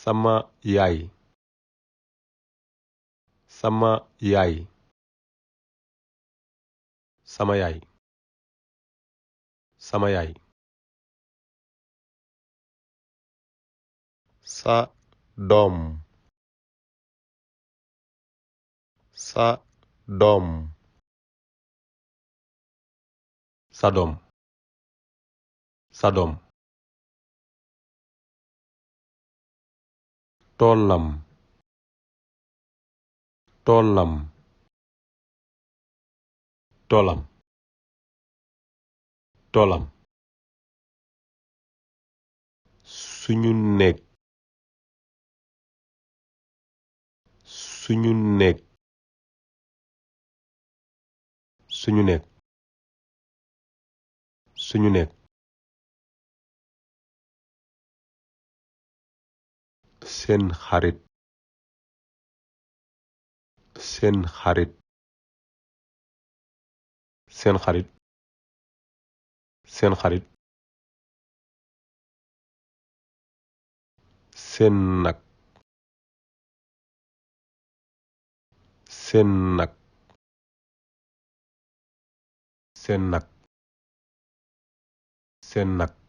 sama yaay sama yaay sama yaay sama yaay sa doom sa doom sa doom sa doom toolam toolam toolam toolam suñu néeg suñu néeg suñu néeg suñu néeg seen xarit seen xarit seen xarit seen xarit seen nag seen nag seen nag seen nag